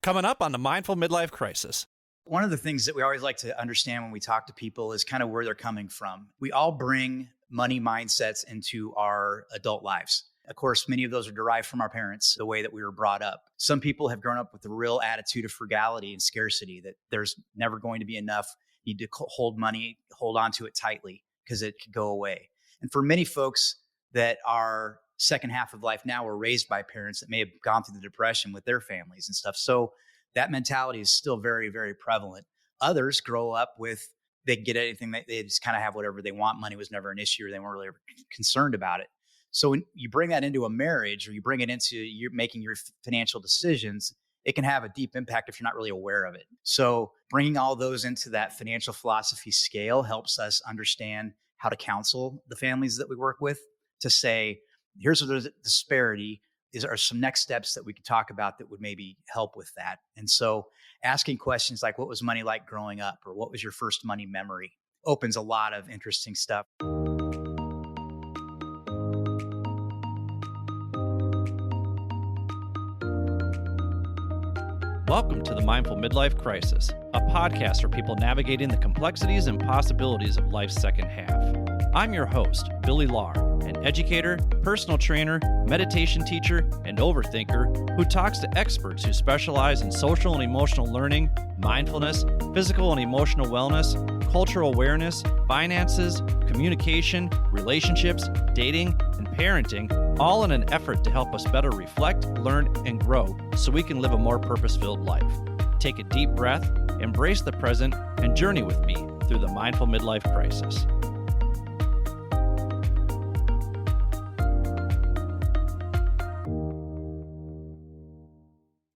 Coming up on the Mindful Midlife Crisis. One of the things that we always like to understand when we talk to people is kind of where they're coming from. We all bring money mindsets into our adult lives. Of course, many of those are derived from our parents, the way that we were brought up. Some people have grown up with a real attitude of frugality and scarcity, that there's never going to be enough. You need to hold money, hold on to it tightly because it could go away. And for many folks that are second half of life now were raised by parents that may have gone through the depression with their families and stuff. So that mentality is still very, very prevalent. Others grow up with, they can get anything, they just kind of have whatever they want. Money was never an issue, or they weren't really concerned about it. So when you bring that into a marriage, or you bring it into your making your financial decisions, it can have a deep impact if you're not really aware of it. So bringing all those into that financial philosophy scale helps us understand how to counsel the families that we work with to say, here's where the disparity is, are some next steps that we could talk about that would maybe help with that. And so asking questions like, what was money like growing up? Or what was your first money memory? Opens a lot of interesting stuff. Welcome to the Mindful Midlife Crisis, a podcast for people navigating the complexities and possibilities of life's second half. I'm your host, Billy Lahr, an educator, personal trainer, meditation teacher, and overthinker who talks to experts who specialize in social and emotional learning, mindfulness, physical and emotional wellness, cultural awareness, finances, communication, relationships, dating, and parenting, all in an effort to help us better reflect, learn, and grow so we can live a more purpose-filled life. Take a deep breath, embrace the present, and journey with me through the Mindful Midlife Crisis.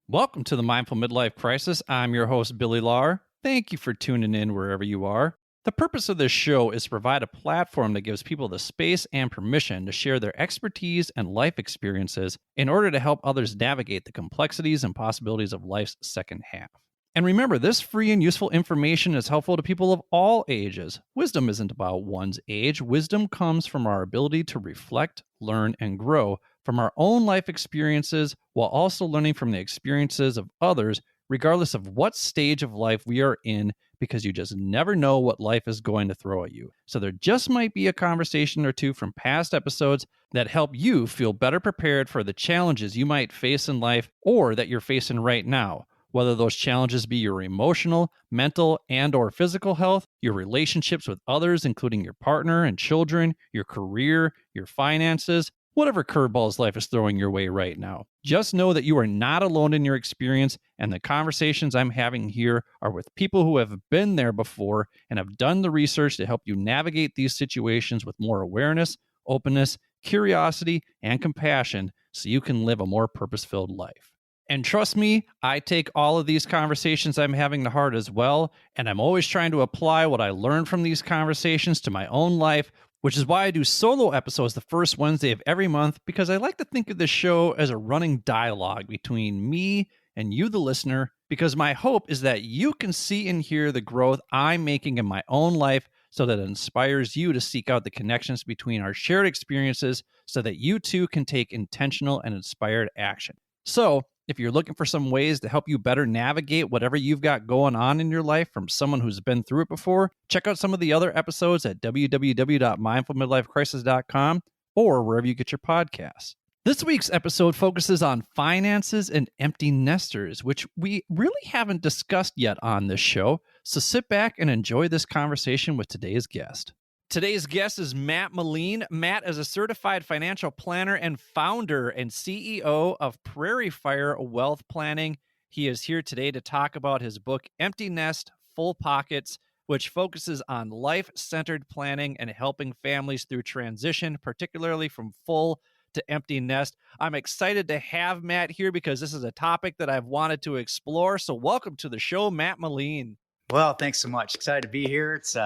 Welcome to the Mindful Midlife Crisis. I'm your host, Billy Lahr. Thank you for tuning in wherever you are. The purpose of this show is to provide a platform that gives people the space and permission to share their expertise and life experiences in order to help others navigate the complexities and possibilities of life's second half. And remember, this free and useful information is helpful to people of all ages. Wisdom isn't about one's age. Wisdom comes from our ability to reflect, learn, and grow from our own life experiences while also learning from the experiences of others, regardless of what stage of life we are in, because you just never know what life is going to throw at you. So there just might be a conversation or two from past episodes that help you feel better prepared for the challenges you might face in life or that you're facing right now, whether those challenges be your emotional, mental, and or physical health, your relationships with others, including your partner and children, your career, your finances, whatever curveballs life is throwing your way right now. Just know that you are not alone in your experience, and the conversations I'm having here are with people who have been there before and have done the research to help you navigate these situations with more awareness, openness, curiosity, and compassion so you can live a more purpose-filled life. And trust me, I take all of these conversations I'm having to heart as well, and I'm always trying to apply what I learned from these conversations to my own life, which is why I do solo episodes the first Wednesday of every month, because I like to think of this show as a running dialogue between me and you, the listener, because my hope is that you can see and hear the growth I'm making in my own life so that it inspires you to seek out the connections between our shared experiences so that you too can take intentional and inspired action. So, if you're looking for some ways to help you better navigate whatever you've got going on in your life from someone who's been through it before, check out some of the other episodes at www.mindfulmidlifecrisis.com or wherever you get your podcasts. This week's episode focuses on finances and empty nesters, which we really haven't discussed yet on this show. So sit back and enjoy this conversation with today's guest. Today's guest is Matt Meline. Matt is a certified financial planner and founder and CEO of Prairie Fire Wealth Planning. He is here today to talk about his book, Empty Nest, Full Pockets, which focuses on life-centered planning and helping families through transition, particularly from full to empty nest. I'm excited to have Matt here because this is a topic that I've wanted to explore. So welcome to the show, Matt Meline. Well, thanks so much. Excited to be here. It's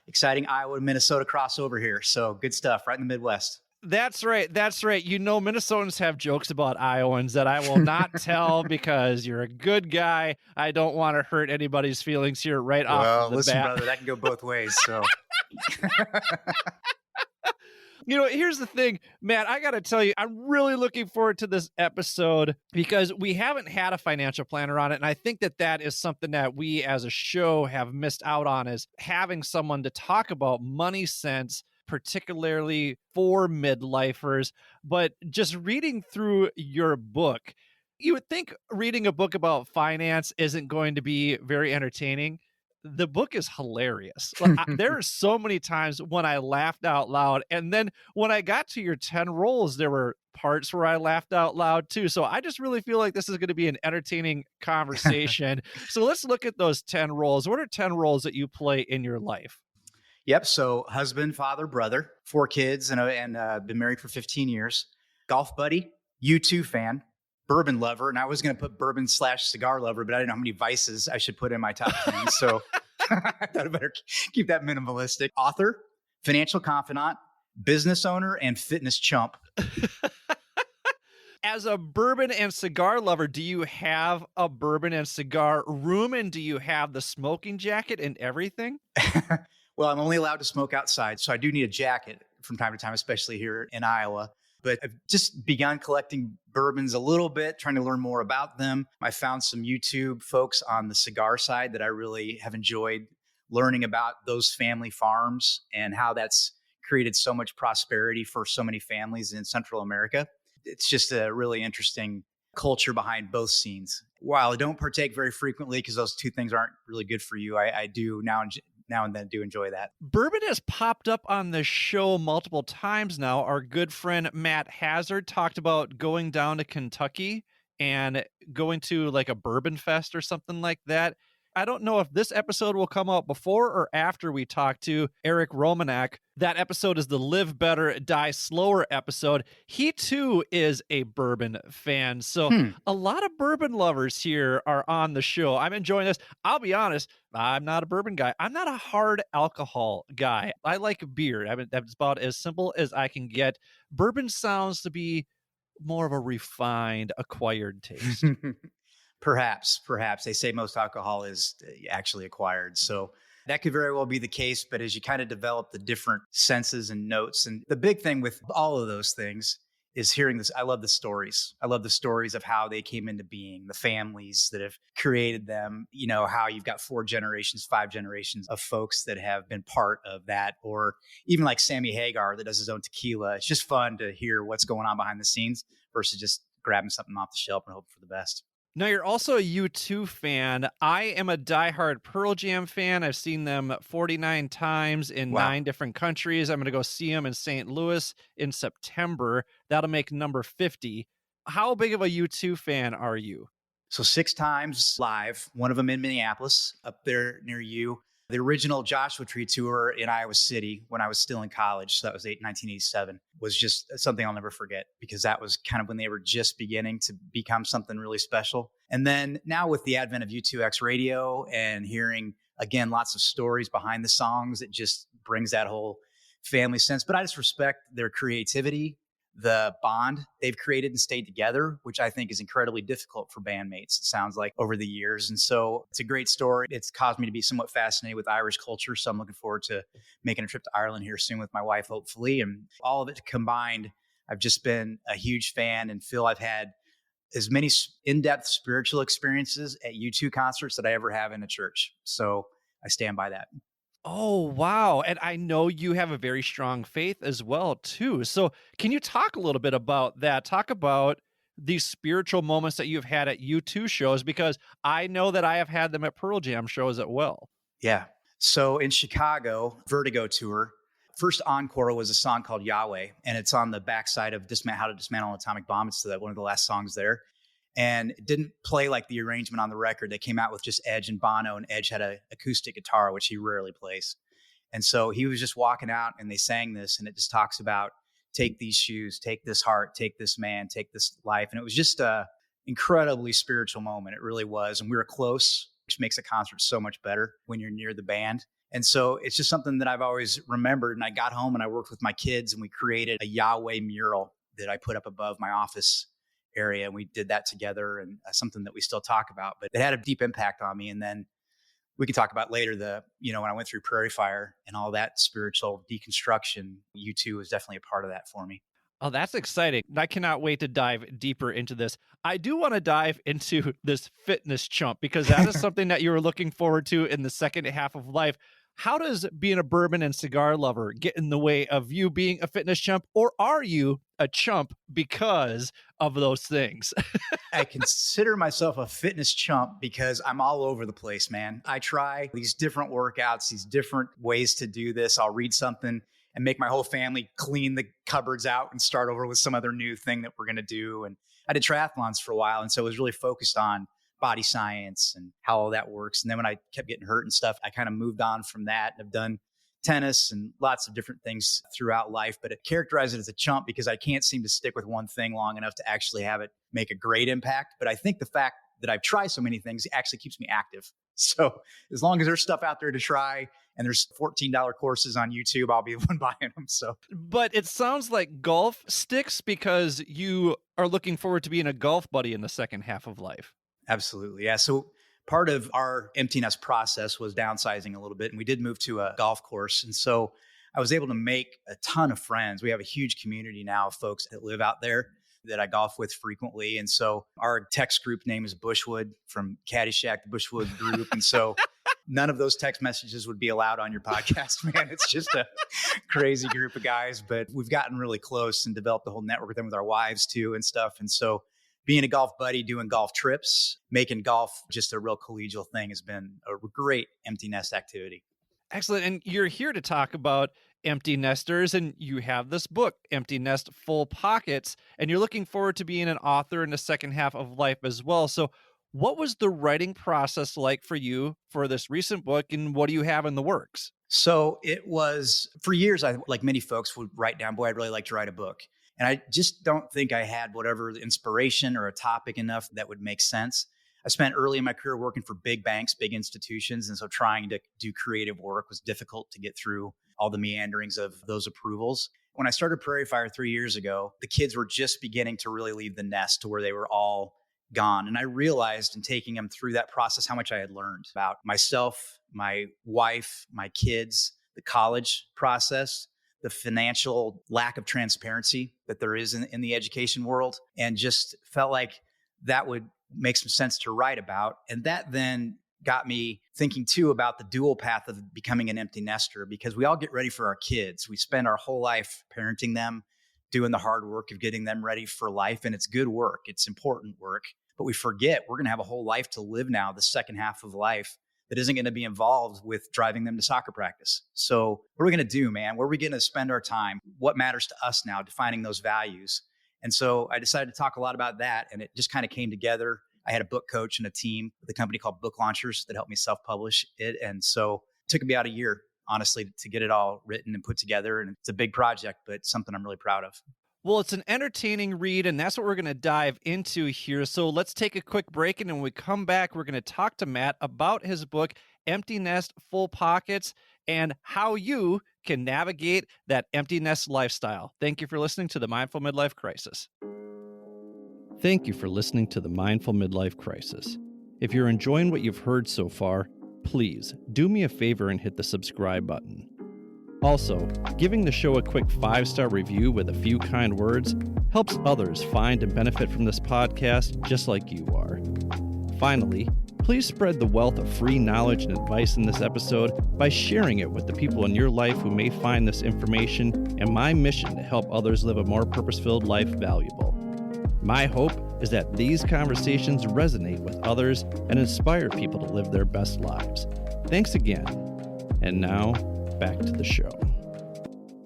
exciting Iowa, Minnesota crossover here. So good stuff right in the Midwest. That's right. That's right. You know, Minnesotans have jokes about Iowans that I will not tell because you're a good guy. I don't want to hurt anybody's feelings here right off the bat. Well, listen, brother, that can go both ways. So Here's the thing, Matt, I got to tell you, I'm really looking forward to this episode because we haven't had a financial planner on it. And I think that that is something that we as a show have missed out on, is having someone to talk about money sense, particularly for midlifers. But just reading through your book, you would think reading a book about finance isn't going to be very entertaining. The book is hilarious. There are so many times when I laughed out loud. And then when I got to your 10 roles, there were parts where I laughed out loud too. So I just really feel like this is going to be an entertaining conversation. So let's look at those 10 roles. What are 10 roles that you play in your life? Yep. So husband, father, brother, 4 kids, and been married for 15 years. Golf buddy, U2 fan, bourbon lover. And I was going to put bourbon/cigar lover, but I didn't know how many vices I should put in my top 10. So I thought I better keep that minimalistic. Author, financial confidant, business owner, and fitness chump. As a bourbon and cigar lover, do you have a bourbon and cigar room, and do you have the smoking jacket and everything? Well, I'm only allowed to smoke outside, so I do need a jacket from time to time, especially here in Iowa. But I've just begun collecting bourbons a little bit, trying to learn more about them. I found some YouTube folks on the cigar side that I really have enjoyed learning about, those family farms and how that's created so much prosperity for so many families in Central America. It's just a really interesting culture behind both scenes. While I don't partake very frequently because those two things aren't really good for you, I do now and then do enjoy that. Bourbon has popped up on the show multiple times now. Our good friend Matt Hazard talked about going down to Kentucky and going to like a bourbon fest or something like that. I don't know if this episode will come out before or after we talk to Eric Romanak. That episode is the Live Better, Die Slower episode. He too is a bourbon fan. So a lot of bourbon lovers here are on the show. I'm enjoying this. I'll be honest, I'm not a bourbon guy. I'm not a hard alcohol guy. I like beer. I mean, that's about as simple as I can get. Bourbon sounds to be more of a refined, acquired taste. Perhaps they say most alcohol is actually acquired. So that could very well be the case. But as you kind of develop the different senses and notes, and the big thing with all of those things is hearing this. I love the stories. I love the stories of how they came into being, the families that have created them, how you've got 4 generations, 5 generations of folks that have been part of that, or even like Sammy Hagar that does his own tequila. It's just fun to hear what's going on behind the scenes versus just grabbing something off the shelf and hoping for the best. Now, you're also a U2 fan. I am a diehard Pearl Jam fan. I've seen them 49 times in 9 different countries. I'm going to go see them in St. Louis in September. That'll make number 50. How big of a U2 fan are you? So 6 times live, one of them in Minneapolis, up there near you. The original Joshua Tree tour in Iowa City when I was still in college, so that was 1987, was just something I'll never forget because that was kind of when they were just beginning to become something really special. And then now with the advent of U2X radio and hearing, again, lots of stories behind the songs, it just brings that whole family sense. But I just respect their creativity, the bond they've created and stayed together, which I think is incredibly difficult for bandmates, it sounds like, over the years. And so it's a great story. It's caused me to be somewhat fascinated with Irish culture. So I'm looking forward to making a trip to Ireland here soon with my wife, hopefully. And all of it combined, I've just been a huge fan and feel I've had as many in-depth spiritual experiences at U2 concerts that I ever have in a church. So I stand by that. Oh, wow. And I know you have a very strong faith as well, too. So can you talk a little bit about that? Talk about these spiritual moments that you've had at U2 shows, because I know that I have had them at Pearl Jam shows as well. Yeah. So in Chicago, Vertigo tour, first encore was a song called Yahweh, and it's on the backside of How to Dismantle an Atomic Bomb. It's one of the last songs there. And it didn't play like the arrangement on the record. They came out with just Edge and Bono, and Edge had an acoustic guitar, which he rarely plays. And so he was just walking out and they sang this, and it just talks about take these shoes, take this heart, take this man, take this life. And it was just a incredibly spiritual moment. It really was. And we were close, which makes a concert so much better when you're near the band. And so it's just something that I've always remembered. And I got home and I worked with my kids and we created a Yahweh mural that I put up above my office area. And we did that together, and something that we still talk about, but it had a deep impact on me. And then we can talk about later when I went through Prairie Fire and all that spiritual deconstruction, U2 was definitely a part of that for me. Oh, that's exciting. I cannot wait to dive deeper into this. I do want to dive into this fitness chump because that is something that you were looking forward to in the second half of life. How does being a bourbon and cigar lover get in the way of you being a fitness chump, or are you a chump because of those things? I consider myself a fitness chump because I'm all over the place, man. I try these different workouts, these different ways to do this. I'll read something and make my whole family clean the cupboards out and start over with some other new thing that we're going to do. And I did triathlons for a while. And so I was really focused on body science and how all that works. And then when I kept getting hurt and stuff, I kind of moved on from that and have done tennis and lots of different things throughout life. But it characterized it as a chump because I can't seem to stick with one thing long enough to actually have it make a great impact. But I think the fact that I've tried so many things actually keeps me active. So as long as there's stuff out there to try and there's $14 courses on YouTube, I'll be the one buying them. So, but it sounds like golf sticks because you are looking forward to being a golf buddy in the second half of life. Absolutely. Yeah. So part of our empty nest process was downsizing a little bit, and we did move to a golf course. And so I was able to make a ton of friends. We have a huge community now of folks that live out there that I golf with frequently. And so our text group name is Bushwood, from Caddyshack, the Bushwood group. And so none of those text messages would be allowed on your podcast, man. It's just a crazy group of guys, but we've gotten really close and developed a whole network with them, with our wives too and stuff. And so being a golf buddy, doing golf trips, making golf just a real collegial thing has been a great empty nest activity. Excellent. And you're here to talk about empty nesters, and you have this book, Empty Nest Full Pockets, and you're looking forward to being an author in the second half of life as well. So what was the writing process like for you for this recent book, and what do you have in the works? So it was, for years, I, like many folks, would write down, boy, I'd really like to write a book. And I just don't think I had whatever inspiration or a topic enough that would make sense. I spent early in my career working for big banks, big institutions. And so trying to do creative work was difficult to get through all the meanderings of those approvals. When I started Prairie Fire 3 years ago, the kids were just beginning to really leave the nest to where they were all gone. And I realized in taking them through that process how much I had learned about myself, my wife, my kids, the college process, the financial lack of transparency that there is in the education world, and just felt like that would make some sense to write about. And that then got me thinking too about the dual path of becoming an empty nester, because we all get ready for our kids. We spend our whole life parenting them, doing the hard work of getting them ready for life. And it's good work. It's important work. But we forget we're going to have a whole life to live now, the second half of life, that isn't going to be involved with driving them to soccer practice. So what are we going to do, man? Where are we going to spend our time? What matters to us now, defining those values? And so I decided to talk a lot about that. And it just kind of came together. I had a book coach and a team with a company called Book Launchers that helped me self-publish it. And so it took me about a year, honestly, to get it all written and put together. And it's a big project, but something I'm really proud of. Well, it's an entertaining read, and that's what we're going to dive into here. So let's take a quick break, and when we come back, we're going to talk to Matt about his book, Empty Nest Full Pockets, and how you can navigate that empty nest lifestyle. Thank you for listening to the Mindful Midlife Crisis. Thank you for listening to the Mindful Midlife Crisis. If you're enjoying what you've heard so far, please do me a favor and hit the subscribe button. Also, giving the show a quick 5-star review with a few kind words helps others find and benefit from this podcast just like you are. Finally, please spread the wealth of free knowledge and advice in this episode by sharing it with the people in your life who may find this information and my mission to help others live a more purpose-filled life valuable. My hope is that these conversations resonate with others and inspire people to live their best lives. Thanks again. And now, back to the show.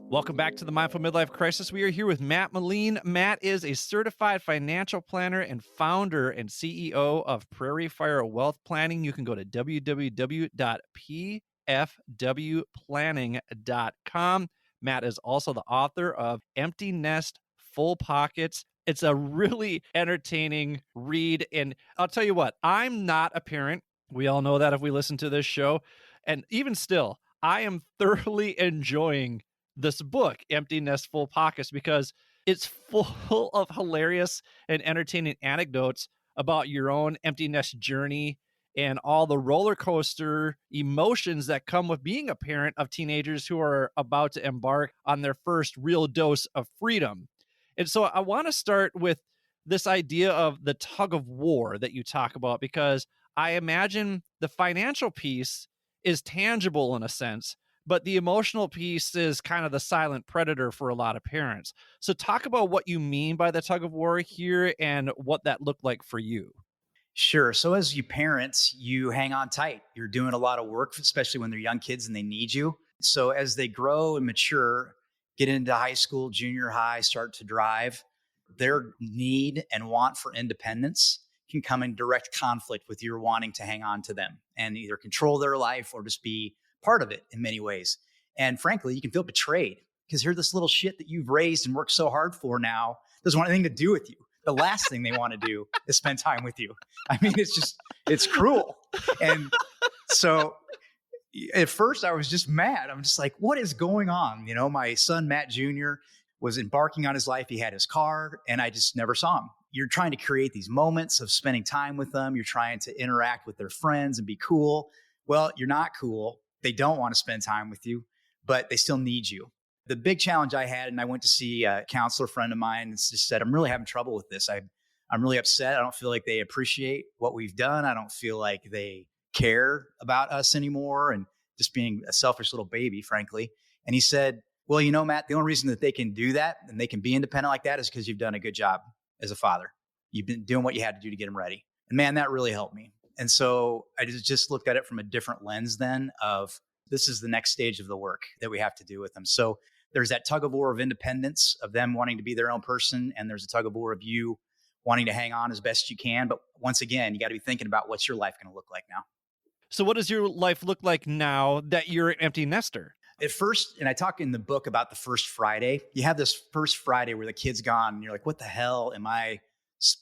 Welcome back to the Mindful Midlife Crisis. We are here with Matt Meline. Matt is a certified financial planner and founder and CEO of Prairie Fire Wealth Planning. You can go to www.pfwplanning.com. Matt is also the author of Empty Nest Full Pockets. It's a really entertaining read. And I'll tell you what, I'm not a parent. We all know that if we listen to this show. And even still, I am thoroughly enjoying this book, Empty Nest Full Pockets, because it's full of hilarious and entertaining anecdotes about your own empty nest journey and all the roller coaster emotions that come with being a parent of teenagers who are about to embark on their first real dose of freedom. And so I want to start with this idea of the tug of war that you talk about, because I imagine the financial piece is tangible in a sense, but the emotional piece is kind of the silent predator for a lot of parents. So, talk about what you mean by the tug of war here and what that looked like for you. Sure. So as you parents, you hang on tight. You're doing a lot of work, especially when they're young kids and they need you. So as they grow and mature, get into high school, junior high, start to drive, their need and want for independence can come in direct conflict with your wanting to hang on to them and either control their life or just be part of it in many ways. And frankly, you can feel betrayed because here this little shit that you've raised and worked so hard for now doesn't want anything to do with you. The last thing they want to do is spend time with you. I mean, it's cruel. And so at first I was just mad. I'm just like, what is going on? You know, my son, Matt Jr., was embarking on his life. He had his car and I just never saw him. You're trying to create these moments of spending time with them. You're trying to interact with their friends and be cool. Well, you're not cool. They don't want to spend time with you, but they still need you. The big challenge I had, and I went to see a counselor friend of mine and just said, I'm really having trouble with this. I'm really upset. I don't feel like they appreciate what we've done. I don't feel like they care about us anymore and just being a selfish little baby, frankly. And he said, well, you know, Matt, the only reason that they can do that and they can be independent like that is because you've done a good job as a father. You've been doing what you had to do to get them ready. And man, that really helped me. And so I just looked at it from a different lens then of this is the next stage of the work that we have to do with them. So there's that tug of war of independence, of them wanting to be their own person. And there's a tug of war of you wanting to hang on as best you can. But once again, you got to be thinking about what's your life going to look like now. So, what does your life look like now that you're an empty nester? At first, and I talk in the book about the first Friday, you have this first Friday where the kid's gone and you're like, what the hell am I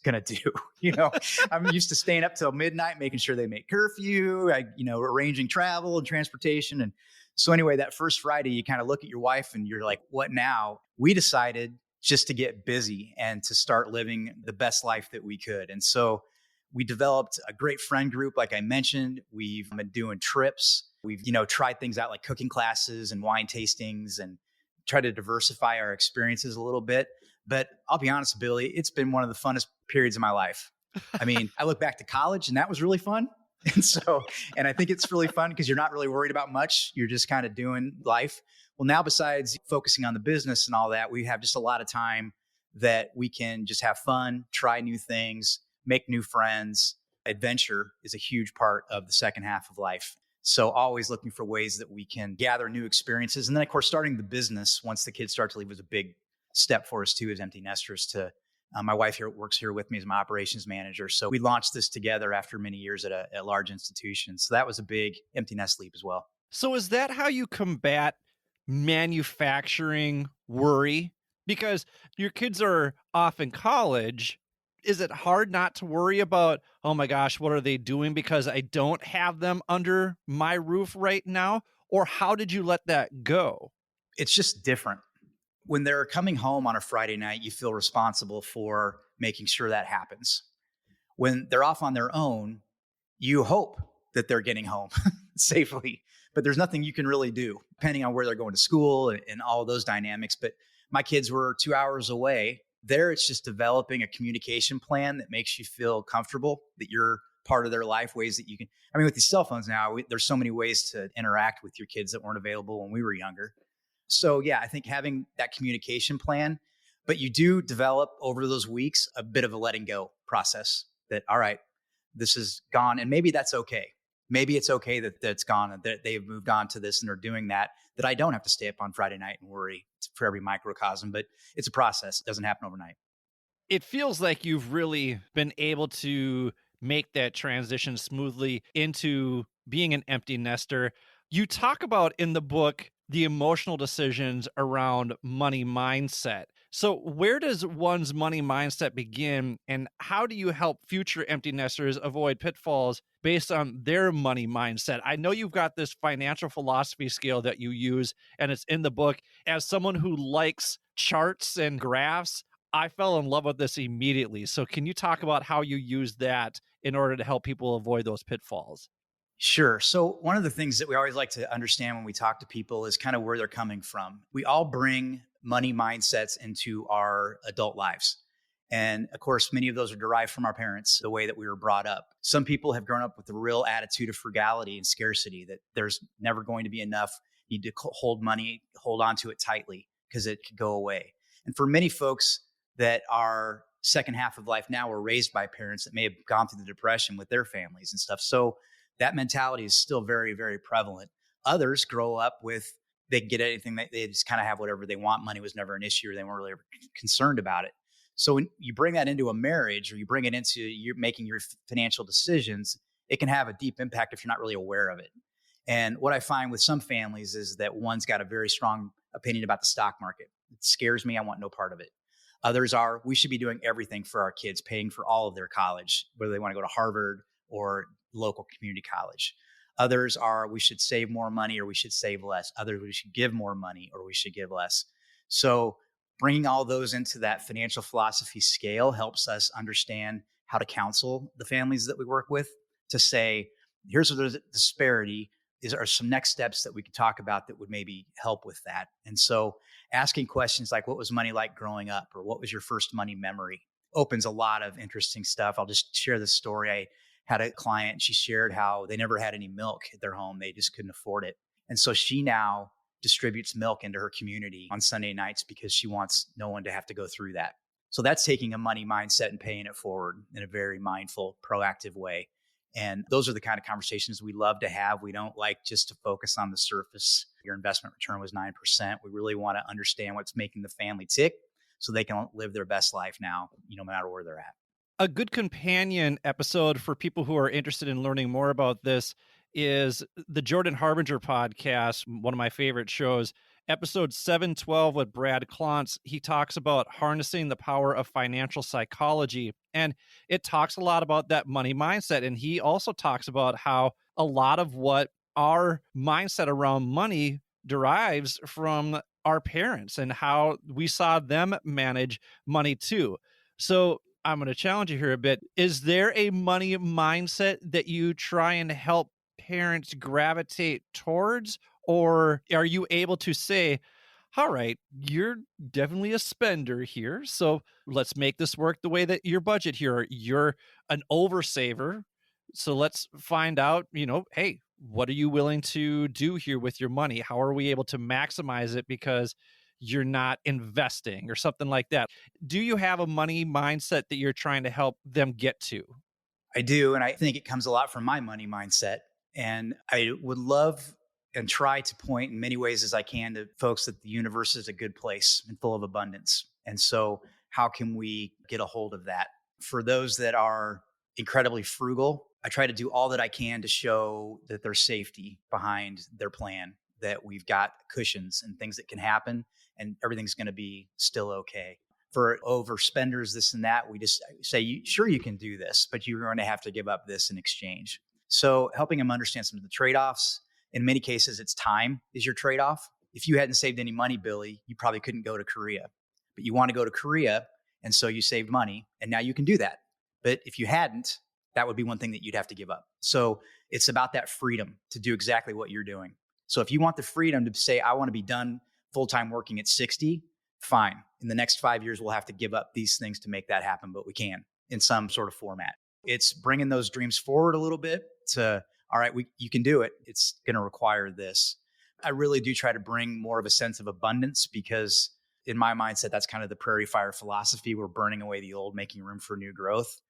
going to do? You know, I'm used to staying up till midnight, making sure they make curfew, arranging travel and transportation. And so anyway, that first Friday, you kind of look at your wife and you're like, what now? We decided just to get busy and to start living the best life that we could. And so we developed a great friend group. Like I mentioned, we've been doing trips. We've, tried things out like cooking classes and wine tastings and try to diversify our experiences a little bit. But I'll be honest, Billy, it's been one of the funnest periods of my life. I mean, I look back to college and that was really fun. And I think it's really fun because you're not really worried about much. You're just kind of doing life. Well, now besides focusing on the business and all that, we have just a lot of time that we can just have fun, try new things, make new friends. Adventure is a huge part of the second half of life. So always looking for ways that we can gather new experiences. And then, of course, starting the business once the kids start to leave was a big step for us, too, as empty nesters. To my wife here works here with me as my operations manager. So we launched this together after many years at a large institution. So that was a big empty nest leap as well. So is that how you combat manufacturing worry? Because your kids are off in college. Is it hard not to worry about, oh my gosh, what are they doing because I don't have them under my roof right now? Or how did you let that go? It's just different. When they're coming home on a Friday night, you feel responsible for making sure that happens. When they're off on their own, you hope that they're getting home safely, but there's nothing you can really do depending on where they're going to school and all those dynamics. But my kids were 2 hours away. There, it's just developing a communication plan that makes you feel comfortable that you're part of their life, ways that you can, with these cell phones now, there's so many ways to interact with your kids that weren't available when we were younger. So yeah, I think having that communication plan, but you do develop over those weeks a bit of a letting go process that, all right, this is gone. And maybe that's okay. Maybe it's okay that that's gone and that they've moved on to this and are doing that I don't have to stay up on Friday night and worry for every microcosm, but it's a process. It doesn't happen overnight. It feels like you've really been able to make that transition smoothly into being an empty nester. You talk about in the book the emotional decisions around money mindset. So where does one's money mindset begin, and how do you help future empty nesters avoid pitfalls based on their money mindset? I know you've got this financial philosophy scale that you use, and it's in the book. As someone who likes charts and graphs, I fell in love with this immediately. So can you talk about how you use that in order to help people avoid those pitfalls? Sure. So, one of the things that we always like to understand when we talk to people is kind of where they're coming from. We all bring money mindsets into our adult lives. And of course, many of those are derived from our parents, the way that we were brought up. Some people have grown up with a real attitude of frugality and scarcity, that there's never going to be enough. You need to hold money, hold on to it tightly because it could go away. And for many folks that are second half of life now were raised by parents that may have gone through the depression with their families and stuff. So that mentality is still very, very prevalent. Others grow up with they can get anything, they just kind of have whatever they want. Money was never an issue, or they weren't really ever concerned about it. So when you bring that into a marriage, or you bring it into you making your financial decisions, it can have a deep impact if you're not really aware of it. And what I find with some families is that one's got a very strong opinion about the stock market. It scares me. I want no part of it. Others are, we should be doing everything for our kids, paying for all of their college, whether they want to go to Harvard or local community college. Others are, we should save more money or we should save less. Others, we should give more money or we should give less. So bringing all those into that financial philosophy scale helps us understand how to counsel the families that we work with to say, here's where the disparity is, are some next steps that we could talk about that would maybe help with that. And so asking questions like, what was money like growing up? Or what was your first money memory? Opens a lot of interesting stuff. I'll just share this story. I had a client, she shared how they never had any milk at their home. They just couldn't afford it. And so she now distributes milk into her community on Sunday nights because she wants no one to have to go through that. So that's taking a money mindset and paying it forward in a very mindful, proactive way. And those are the kind of conversations we love to have. We don't like just to focus on the surface. Your investment return was 9%. We really want to understand what's making the family tick so they can live their best life now, no matter where they're at. A good companion episode for people who are interested in learning more about this is the Jordan Harbinger podcast, one of my favorite shows. Episode 712 with Brad Klontz, he talks about harnessing the power of financial psychology. And it talks a lot about that money mindset. And he also talks about how a lot of what our mindset around money derives from our parents and how we saw them manage money too. So I'm going to challenge you here a bit. Is there a money mindset that you try and help parents gravitate towards? Or are you able to say, all right, you're definitely a spender here. So let's make this work the way that your budget here. You're an oversaver. So let's find out, hey, what are you willing to do here with your money? How are we able to maximize it because you're not investing or something like that? Do you have a money mindset that you're trying to help them get to? I do. And I think it comes a lot from my money mindset. And I would love and try to point in many ways as I can to folks that the universe is a good place and full of abundance. And so, how can we get a hold of that? For those that are incredibly frugal, I try to do all that I can to show that there's safety behind their plan, that we've got cushions and things that can happen and everything's going to be still okay. For overspenders, this and that, we just say, sure, you can do this, but you're going to have to give up this in exchange. So helping them understand some of the trade-offs. In many cases, it's time is your trade-off. If you hadn't saved any money, Billy, you probably couldn't go to Korea. But you want to go to Korea, and so you saved money, and now you can do that. But if you hadn't, that would be one thing that you'd have to give up. So it's about that freedom to do exactly what you're doing. So if you want the freedom to say, I want to be done full-time working at 60, fine. In the next 5 years, we'll have to give up these things to make that happen, but we can in some sort of format. It's bringing those dreams forward a little bit to, all right, you can do it. It's going to require this. I really do try to bring more of a sense of abundance because in my mindset, that's kind of the prairie fire philosophy. We're burning away the old, making room for new growth.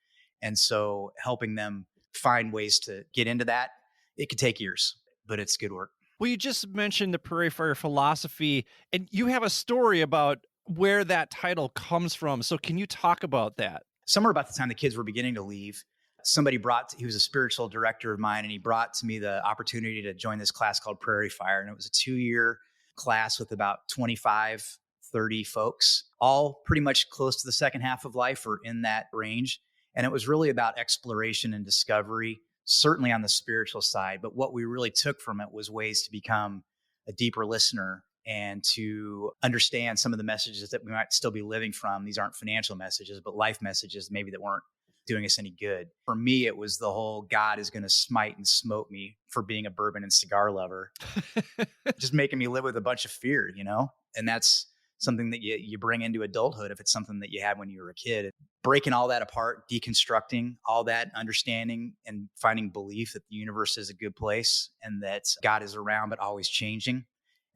And so helping them find ways to get into that, it could take years, but it's good work. Well, you just mentioned the prairie fire philosophy, and you have a story about where that title comes from. So can you talk about that? Somewhere about the time the kids were beginning to leave, he was a spiritual director of mine, and he brought to me the opportunity to join this class called Prairie Fire. And it was a 2-year class with about 25, 30 folks, all pretty much close to the second half of life or in that range. And it was really about exploration and discovery, certainly on the spiritual side. But what we really took from it was ways to become a deeper listener and to understand some of the messages that we might still be living from. These aren't financial messages, but life messages maybe that weren't doing us any good. For me, it was the whole God is going to smite and smote me for being a bourbon and cigar lover, just making me live with a bunch of fear. And that's something that you bring into adulthood if it's something that you had when you were a kid. Breaking all that apart, deconstructing all that, understanding and finding belief that the universe is a good place and that God is around but always changing.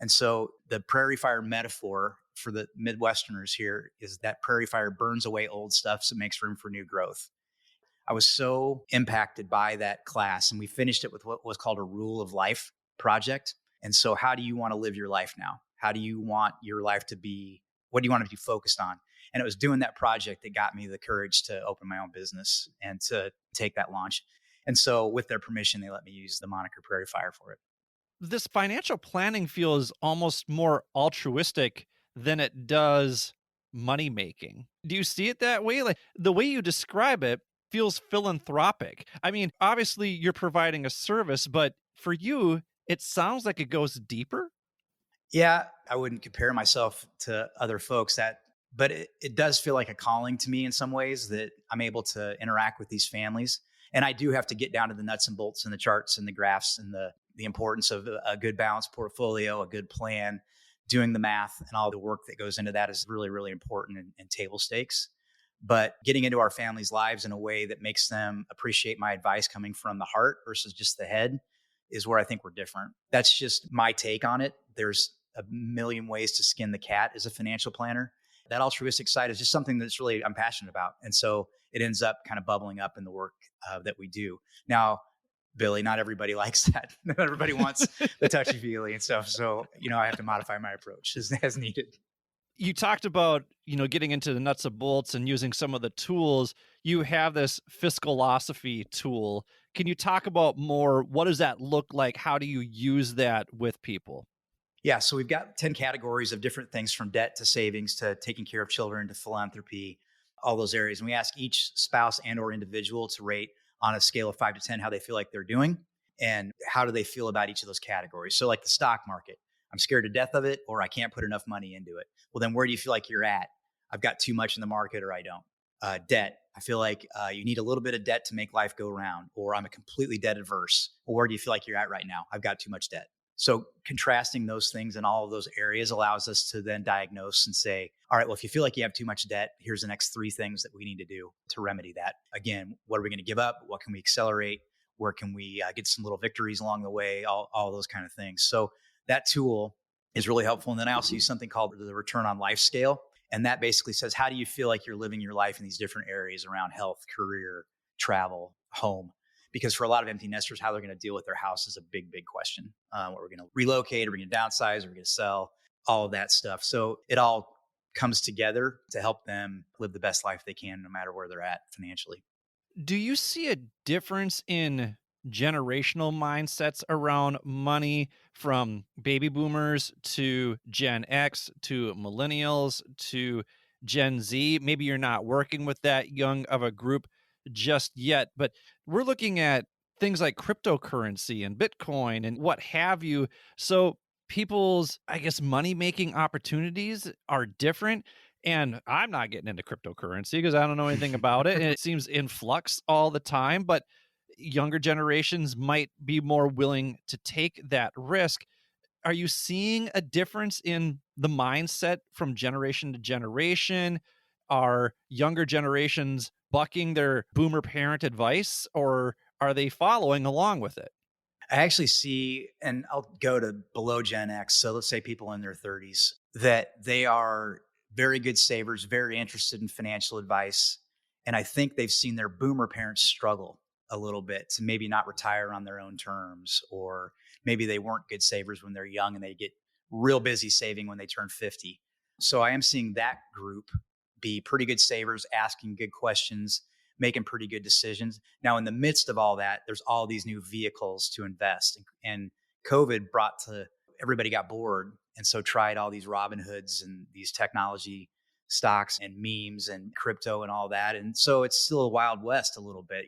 And so the prairie fire metaphor for the Midwesterners here is that prairie fire burns away old stuff so it makes room for new growth. I was so impacted by that class, and we finished it with what was called a rule of life project. And so, how do you want to live your life now? How do you want your life to be? What do you want to be focused on? And it was doing that project that got me the courage to open my own business and to take that launch. And so, with their permission, they let me use the moniker Prairie Fire for it. This financial planning feels almost more altruistic than it does money making. Do you see it that way? Like the way you describe it feels philanthropic. I mean, obviously you're providing a service, but for you, it sounds like it goes deeper. Yeah, I wouldn't compare myself to other folks but it does feel like a calling to me in some ways that I'm able to interact with these families. And I do have to get down to the nuts and bolts and the charts and the graphs and the importance of a good balanced portfolio, a good plan, doing the math and all the work that goes into that is really, really important and table stakes. But getting into our families' lives in a way that makes them appreciate my advice coming from the heart versus just the head is where I think we're different. That's just my take on it. There's a million ways to skin the cat as a financial planner. That altruistic side is just something that's really I'm passionate about. And so it ends up kind of bubbling up in the work that we do. Now, Billy, not everybody likes that. Not everybody wants the touchy feely and stuff. So, I have to modify my approach as needed. You talked about, getting into the nuts and bolts and using some of the tools. You have this fiscalosophy tool. Can you talk about more? What does that look like? How do you use that with people? Yeah, so we've got 10 categories of different things from debt to savings to taking care of children to philanthropy, all those areas. And we ask each spouse and or individual to rate on a scale of 5 to 10 how they feel like they're doing and how do they feel about each of those categories. So like the stock market, I'm scared to death of it or I can't put enough money into it. Well, then where do you feel like you're at? I've got too much in the market or I don't. Debt, I feel like you need a little bit of debt to make life go round or I'm a completely debt averse. Well, where do you feel like you're at right now? I've got too much debt. So contrasting those things in all of those areas allows us to then diagnose and say, all right, well, if you feel like you have too much debt, here's the next 3 things that we need to do to remedy that. Again, what are we going to give up? What can we accelerate? Where can we get some little victories along the way? All those kind of things. So that tool is really helpful. And then I also use something called the return on life scale. And that basically says, how do you feel like you're living your life in these different areas around health, career, travel, home? Because for a lot of empty nesters, how they're going to deal with their house is a big, big question. What we're going to relocate, are we going to downsize, are we going to sell, all of that stuff. So it all comes together to help them live the best life they can, no matter where they're at financially. Do you see a difference in generational mindsets around money from baby boomers to Gen X to millennials to Gen Z? Maybe you're not working with that young of a group just yet, but we're looking at things like cryptocurrency and Bitcoin and what have you. So people's, I guess, money making opportunities are different. And I'm not getting into cryptocurrency because I don't know anything about it. And it seems in flux all the time. But younger generations might be more willing to take that risk. Are you seeing a difference in the mindset from generation to generation? Are younger generations bucking their boomer parent advice or are they following along with it? I actually see, and I'll go to below Gen X. So let's say people in their 30s, that they are very good savers, very interested in financial advice. And I think they've seen their boomer parents struggle a little bit to maybe not retire on their own terms, or maybe they weren't good savers when they're young and they get real busy saving when they turn 50. So I am seeing that group be pretty good savers, asking good questions, making pretty good decisions. Now, in the midst of all that, there's all these new vehicles to invest. And COVID brought to everybody got bored. And so tried all these Robinhoods and these technology stocks and memes and crypto and all that. And so it's still a wild west a little bit.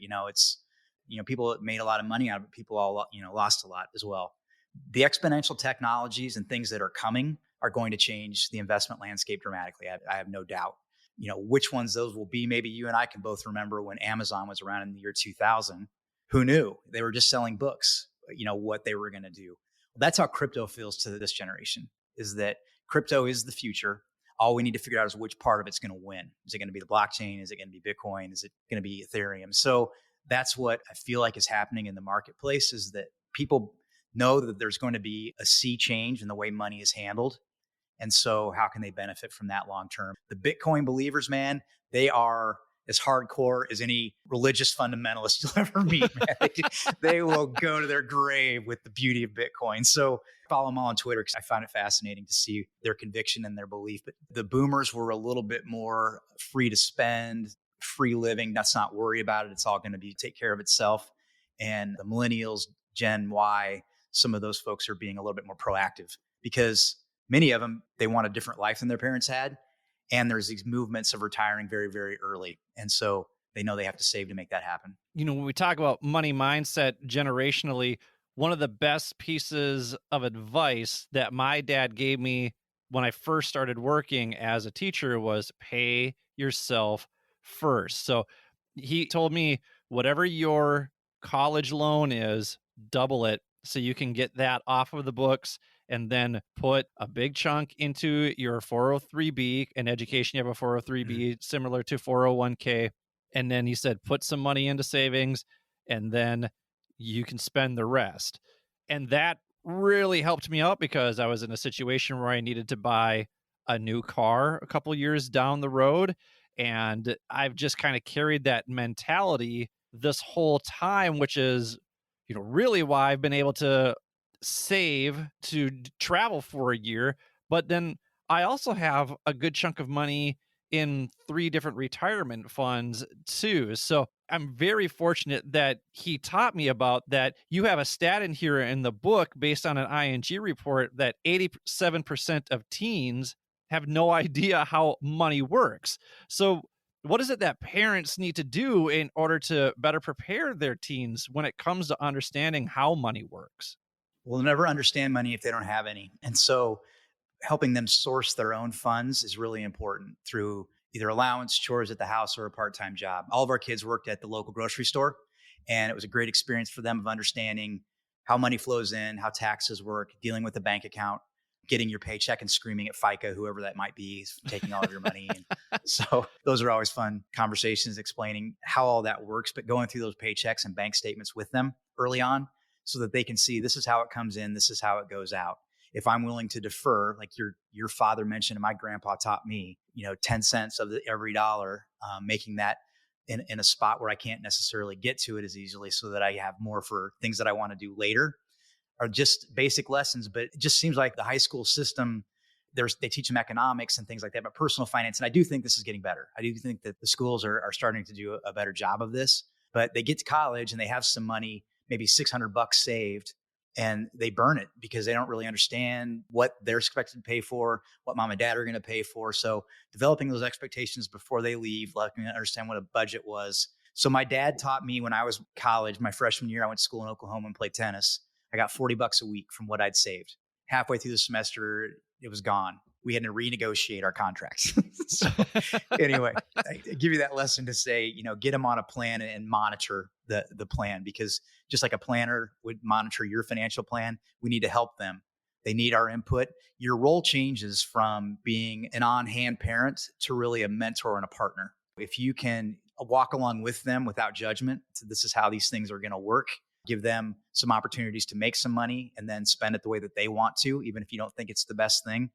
People made a lot of money out of it. People all, lost a lot as well. The exponential technologies and things that are coming are going to change the investment landscape dramatically. I have no doubt. Which ones those will be, maybe you and I can both remember when Amazon was around in the year 2000. Who knew? They were just selling books, what they were going to do. Well, that's how crypto feels to this generation, is that crypto is the future. All we need to figure out is which part of it's going to win. Is it going to be the blockchain? Is it going to be Bitcoin? Is it going to be Ethereum? So that's what I feel like is happening in the marketplace, is that people know that there's going to be a sea change in the way money is handled. And so how can they benefit from that long term? The Bitcoin believers, man, they are as hardcore as any religious fundamentalist you'll ever meet, man. They will go to their grave with the beauty of Bitcoin. So follow them all on Twitter because I find it fascinating to see their conviction and their belief. But the boomers were a little bit more free to spend, free living. Let's not worry about it. It's all going to take care of itself. And the millennials, Gen Y, some of those folks are being a little bit more proactive because many of them, they want a different life than their parents had. And there's these movements of retiring very, very early. And so they know they have to save to make that happen. When we talk about money mindset generationally, one of the best pieces of advice that my dad gave me when I first started working as a teacher was pay yourself first. So he told me, whatever your college loan is, double it so you can get that off of the books, and then put a big chunk into your 403b. In education, you have a 403b similar to 401k. And then he said, put some money into savings, and then you can spend the rest. And that really helped me out because I was in a situation where I needed to buy a new car a couple years down the road. And I've just kind of carried that mentality this whole time, which is, really why I've been able to save to travel for a year. But then I also have a good chunk of money in 3 different retirement funds too. So I'm very fortunate that he taught me about that. You have a stat in here in the book based on an ING report that 87% of teens have no idea how money works. So what is it that parents need to do in order to better prepare their teens when it comes to understanding how money works? Will never understand money if they don't have any. And so helping them source their own funds is really important through either allowance, chores at the house, or a part-time job. All of our kids worked at the local grocery store, and it was a great experience for them of understanding how money flows in, how taxes work, dealing with a bank account, getting your paycheck and screaming at FICA, whoever that might be, taking all of your money. And so those are always fun conversations explaining how all that works, but going through those paychecks and bank statements with them early on so that they can see this is how it comes in, this is how it goes out. If I'm willing to defer, like your father mentioned and my grandpa taught me, 10 cents of every dollar, making that in a spot where I can't necessarily get to it as easily so that I have more for things that I want to do later, are just basic lessons. But it just seems like the high school system, they teach them economics and things like that, but personal finance. And I do think this is getting better. I do think that the schools are starting to do a better job of this, but they get to college and they have some money, maybe $600 saved, and they burn it because they don't really understand what they're expected to pay for, what mom and dad are going to pay for. So developing those expectations before they leave, letting them understand what a budget was. So my dad taught me when I was in college, my freshman year, I went to school in Oklahoma and played tennis. I got $40 a week from what I'd saved. Halfway through the semester, it was gone. We had to renegotiate our contracts. So anyway, I give you that lesson to say, get them on a plan and monitor the plan, because just like a planner would monitor your financial plan, we need to help them. They need our input. Your role changes from being an on-hand parent to really a mentor and a partner. If you can walk along with them without judgment, so this is how these things are going to work, give them some opportunities to make some money and then spend it the way that they want to, even if you don't think it's the best thing.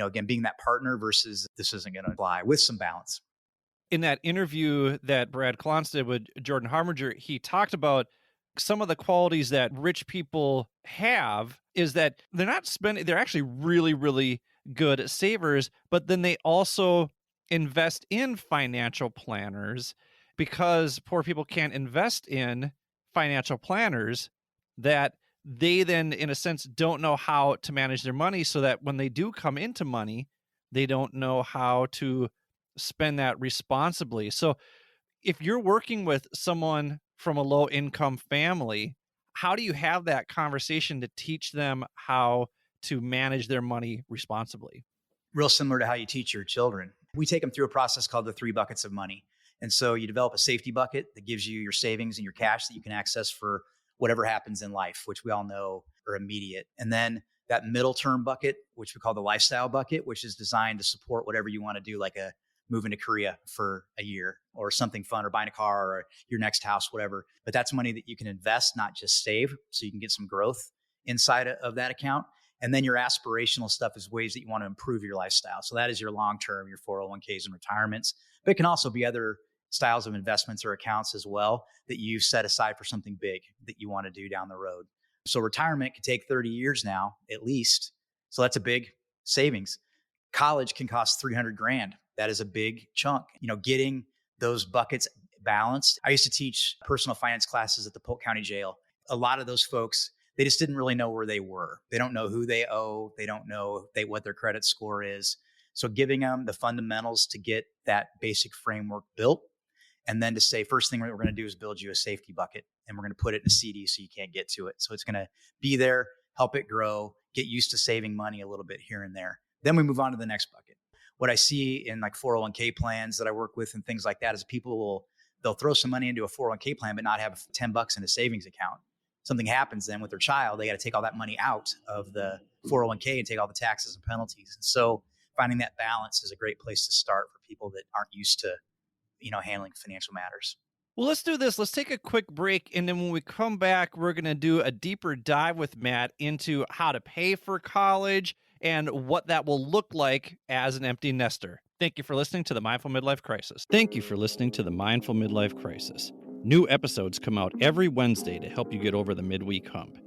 Again, being that partner versus this isn't going to fly, with some balance. In that interview that Brad Klontz did with Jordan Harbinger, he talked about some of the qualities that rich people have is that they're not spending, they're actually really, really good savers, but then they also invest in financial planners because poor people can't invest in financial planners, that they then, in a sense, don't know how to manage their money, so that when they do come into money, they don't know how to spend that responsibly. So if you're working with someone from a low income family, how do you have that conversation to teach them how to manage their money responsibly? Real similar to how you teach your children. We take them through a process called the 3 buckets of money. And so you develop a safety bucket that gives you your savings and your cash that you can access for whatever happens in life, which we all know are immediate. And then that middle term bucket, which we call the lifestyle bucket, which is designed to support whatever you want to do, like a moving to Korea for a year or something fun, or buying a car or your next house, whatever. But that's money that you can invest, not just save, so you can get some growth inside of that account. And then your aspirational stuff is ways that you want to improve your lifestyle. So that is your long-term, your 401ks and retirements. But it can also be other styles of investments or accounts as well that you've set aside for something big that you want to do down the road. So retirement could take 30 years now, at least. So that's a big savings. College can cost 300 grand. That is a big chunk. Getting those buckets balanced. I used to teach personal finance classes at the Polk County Jail. A lot of those folks, they just didn't really know where they were. They don't know who they owe. They don't know what their credit score is. So giving them the fundamentals to get that basic framework built, and then to say, first thing we're going to do is build you a safety bucket, and we're going to put it in a CD so you can't get to it. So it's going to be there, help it grow, get used to saving money a little bit here and there. Then we move on to the next bucket. What I see in like 401k plans that I work with and things like that is they'll throw some money into a 401k plan, but not have $10 in a savings account. Something happens then with their child, they got to take all that money out of the 401k and take all the taxes and penalties. And so finding that balance is a great place to start for people that aren't used to, handling financial matters. Well, let's do this. Let's take a quick break. And then when we come back, we're going to do a deeper dive with Matt into how to pay for college and what that will look like as an empty nester. Thank you for listening to the Mindful Midlife Crisis. Thank you for listening to the Mindful Midlife Crisis. New episodes come out every Wednesday to help you get over the midweek hump.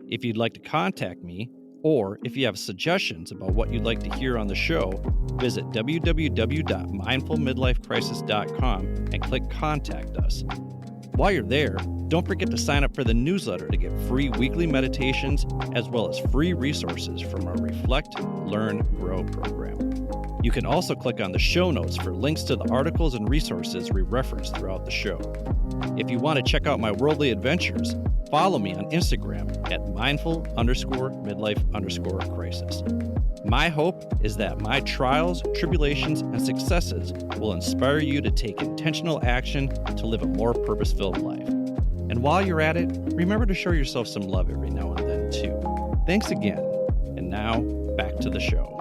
If you'd like to contact me, or if you have suggestions about what you'd like to hear on the show, visit www.mindfulmidlifecrisis.com and click Contact Us. While you're there, don't forget to sign up for the newsletter to get free weekly meditations as well as free resources from our Reflect, Learn, Grow program. You can also click on the show notes for links to the articles and resources we reference throughout the show. If you want to check out my worldly adventures, follow me on Instagram at mindful_midlife_crisis. My hope is that my trials, tribulations, and successes will inspire you to take intentional action to live a more purpose-filled life. And while you're at it, remember to show yourself some love every now and then, too. Thanks again. And now, back to the show.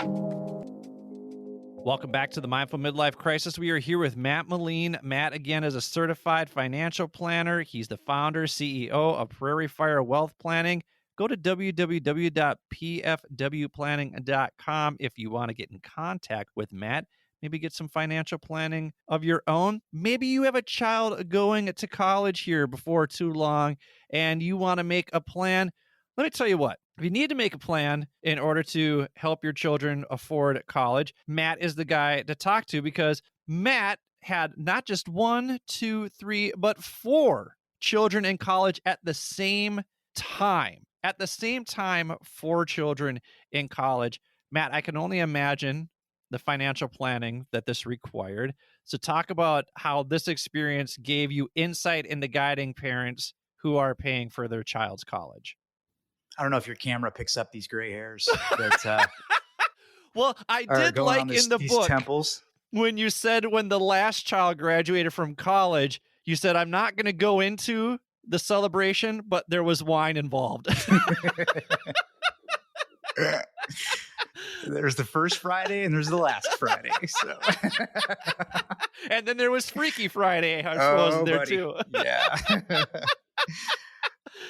Welcome back to the Mindful Midlife Crisis. We are here with Matt Meline. Matt, again, is a certified financial planner. He's the founder, CEO of Prairie Fire Wealth Planning. Go to www.pfwplanning.com if you want to get in contact with Matt. Maybe get some financial planning of your own. Maybe you have a child going to college here before too long and you want to make a plan. Let me tell you what. If you need to make a plan in order to help your children afford college, Matt is the guy to talk to, because Matt had not just 1, 2, 3, but 4 children in college at the same time. At the same time, 4 children in college. Matt, I can only imagine the financial planning that this required. So talk about how this experience gave you insight into guiding parents who are paying for their child's college. I don't know if your camera picks up these gray hairs that well, I did like in the book temples. When you said when the last child graduated from college, you said, I'm not going to go into the celebration, but there was wine involved. There's the first Friday and there's the last Friday. So, and then there was Freaky Friday, I suppose, there buddy. too. Yeah.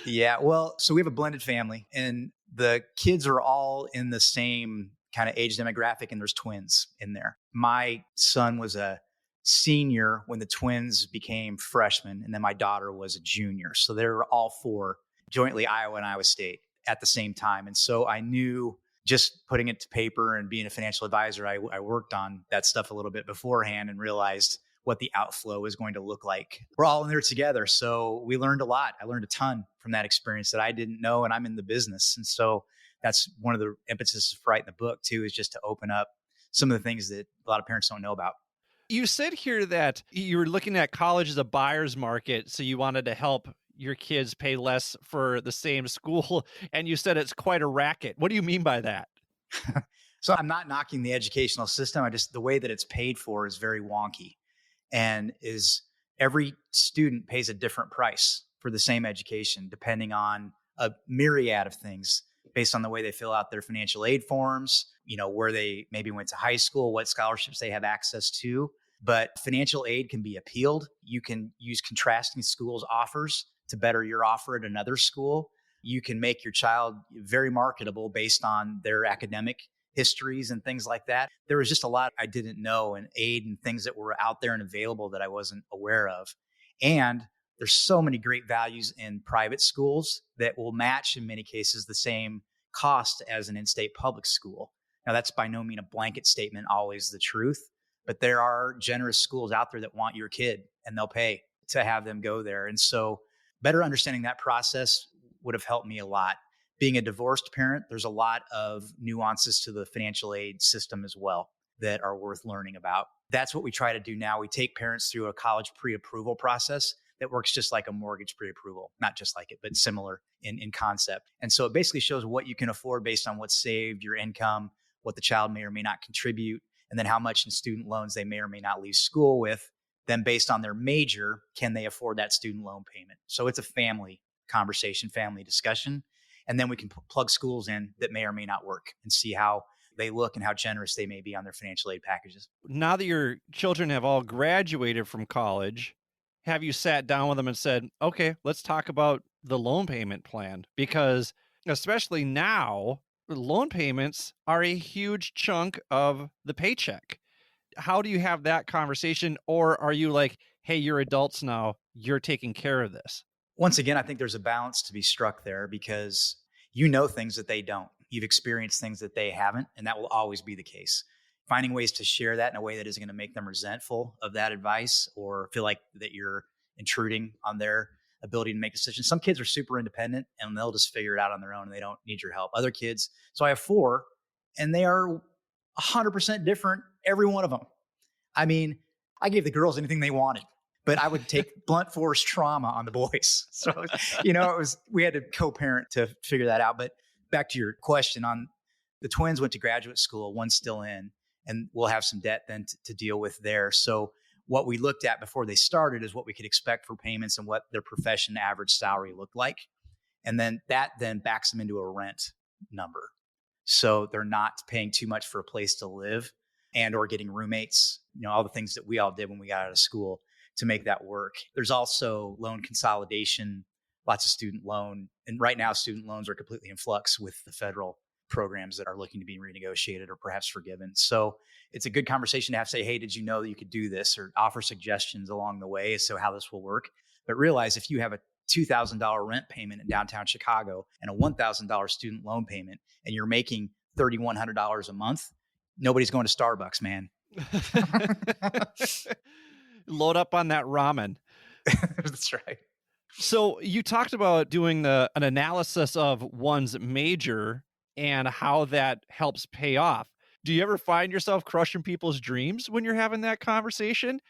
Yeah. Well, so we have a blended family and the kids are all in the same kind of age demographic, and there's twins in there. My son was a senior when the twins became freshmen, and then my daughter was a junior. So they were all 4 jointly Iowa and Iowa State at the same time. And so I knew, just putting it to paper and being a financial advisor, I worked on that stuff a little bit beforehand and realized what the outflow is going to look like. We're all in there together. So we learned a lot. I learned a ton from that experience that I didn't know, and I'm in the business. And so that's one of the impetuses for writing the book too, is just to open up some of the things that a lot of parents don't know about. You said here that you were looking at college as a buyer's market, so you wanted to help your kids pay less for the same school, and you said it's quite a racket. What do you mean by that? So I'm not knocking the educational system. The way that it's paid for is very wonky, and is every student pays a different price for the same education, depending on a myriad of things based on the way they fill out their financial aid forms, where they maybe went to high school, what scholarships they have access to. But financial aid can be appealed. You can use contrasting schools' offers to better your offer at another school. You can make your child very marketable based on their academic histories and things like that. There was just a lot I didn't know, and aid and things that were out there and available that I wasn't aware of. And there's so many great values in private schools that will match, in many cases, the same cost as an in-state public school. Now, that's by no means a blanket statement, always the truth, but there are generous schools out there that want your kid and they'll pay to have them go there. And so better understanding that process would have helped me a lot. Being a divorced parent, there's a lot of nuances to the financial aid system as well that are worth learning about. That's what we try to do now. We take parents through a college pre-approval process that works just like a mortgage pre-approval, not just like it, but similar in concept. And so it basically shows what you can afford based on what's saved, your income, what the child may or may not contribute, and then how much in student loans they may or may not leave school with. Then based on their major, can they afford that student loan payment? So it's a family conversation, family discussion. And then we can plug schools in that may or may not work and see how they look and how generous they may be on their financial aid packages. Now that your children have all graduated from college, have you sat down with them and said, okay, let's talk about the loan payment plan? Because especially now, loan payments are a huge chunk of the paycheck. How do you have that conversation? Or are you like, hey, you're adults now, you're taking care of this? Once again, I think there's a balance to be struck there because you know things that they don't. You've experienced things that they haven't, and that will always be the case. Finding ways to share that in a way that isn't going to make them resentful of that advice or feel like that you're intruding on their ability to make decisions. Some kids are super independent and they'll just figure it out on their own and they don't need your help. Other kids, so I have 4, and they are 100% different, every one of them. I mean, I gave the girls anything they wanted, but I would take blunt force trauma on the boys. So, we had to co-parent to figure that out. But back to your question on the twins went to graduate school, one's still in, and we'll have some debt then to deal with there. So what we looked at before they started is what we could expect for payments and what their profession average salary looked like. And then that then backs them into a rent number. So they're not paying too much for a place to live and or getting roommates, all the things that we all did when we got out of school to make that work. There's also loan consolidation, lots of student loan. And right now, student loans are completely in flux with the federal programs that are looking to be renegotiated or perhaps forgiven. So it's a good conversation to have to say, hey, did you know that you could do this, or offer suggestions along the way as to how this will work. But realize if you have a $2,000 rent payment in downtown Chicago and a $1,000 student loan payment, and you're making $3,100 a month, nobody's going to Starbucks, man. Load up on that ramen. That's right. So you talked about doing an analysis of one's major and how that helps pay off. Do you ever find yourself crushing people's dreams when you're having that conversation?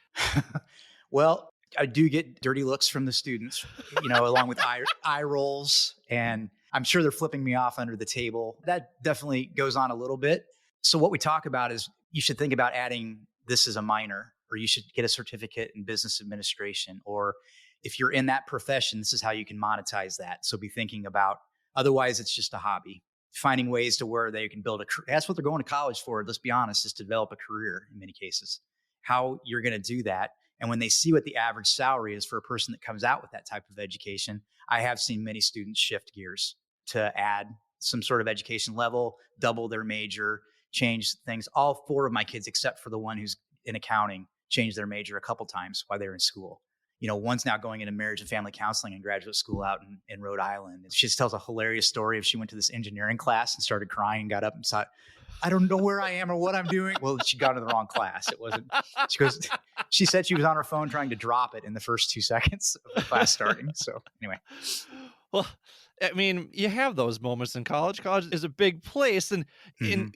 Well, I do get dirty looks from the students, along with eye rolls, and I'm sure they're flipping me off under the table. That definitely goes on a little bit. So what we talk about is you should think about adding this as a minor, or you should get a certificate in business administration, or if you're in that profession, this is how you can monetize that. So be thinking about, otherwise it's just a hobby. Finding ways to where they can build that's what they're going to college for. Let's be honest, is to develop a career in many cases. How you're going to do that. And when they see what the average salary is for a person that comes out with that type of education, I have seen many students shift gears to add some sort of education level, double their major, change things. All 4 of my kids, except for the one who's in accounting, changed their major a couple times while they were in school. One's now going into marriage and family counseling in graduate school out in Rhode Island. She just tells a hilarious story of she went to this engineering class and started crying and got up and said, I don't know where I am or what I'm doing. Well, she got into the wrong class. It wasn't, she said she was on her phone trying to drop it in the first 2 seconds of the class starting. So anyway. Well, I mean, you have those moments in college. College is a big place, and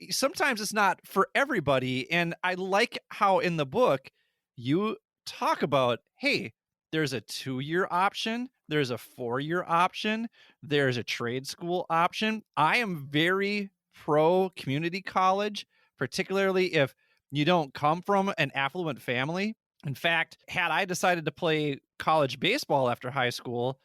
sometimes it's not for everybody. And I like how in the book you talk about, hey, There's a 2-year option, there's a 4-year option, there's a trade school option. I am very pro community college, particularly if you don't come from an affluent family. In fact, had I decided to play college baseball after high school,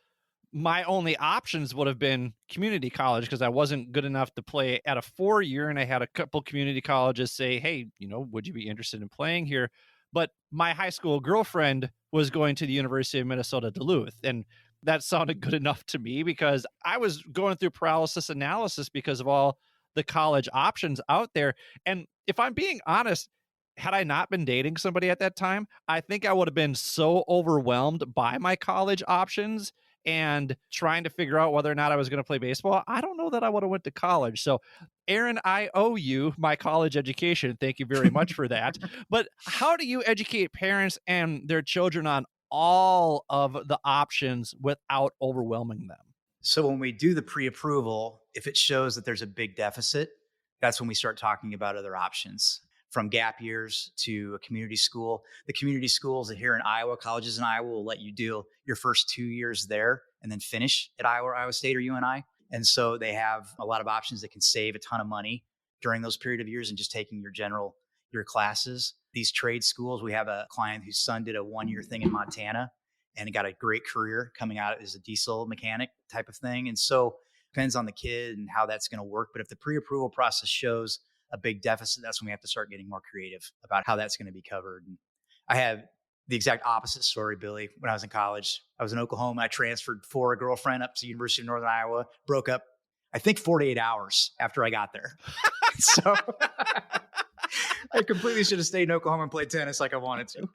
my only options would have been community college because I wasn't good enough to play at a 4-year, and I had a couple community colleges say, hey, would you be interested in playing here? But my high school girlfriend was going to the University of Minnesota Duluth, and that sounded good enough to me because I was going through paralysis analysis because of all the college options out there. And if I'm being honest, had I not been dating somebody at that time, I think I would have been so overwhelmed by my college options and trying to figure out whether or not I was going to play baseball. I don't know that I would have went to college. So, Aaron, I owe you my college education. Thank you very much for that. But how do you educate parents and their children on all of the options without overwhelming them? So when we do the pre-approval, if it shows that there's a big deficit, that's when we start talking about other options. From gap years to a community school. The community schools here in Iowa, colleges in Iowa will let you do your first 2 years there and then finish at Iowa or Iowa State or UNI. And so they have a lot of options that can save a ton of money during those period of years and just taking your classes. These trade schools, we have a client whose son did a 1-year thing in Montana and got a great career coming out as a diesel mechanic type of thing. And so depends on the kid and how that's going to work. But if the pre-approval process shows a big deficit, that's when we have to start getting more creative about how that's going to be covered. And I have the exact opposite story, Billy. When I was in college, I was in Oklahoma. I transferred for a girlfriend up to the University of Northern Iowa, broke up, I think 48 hours after I got there. So I completely should have stayed in Oklahoma and played tennis like I wanted to.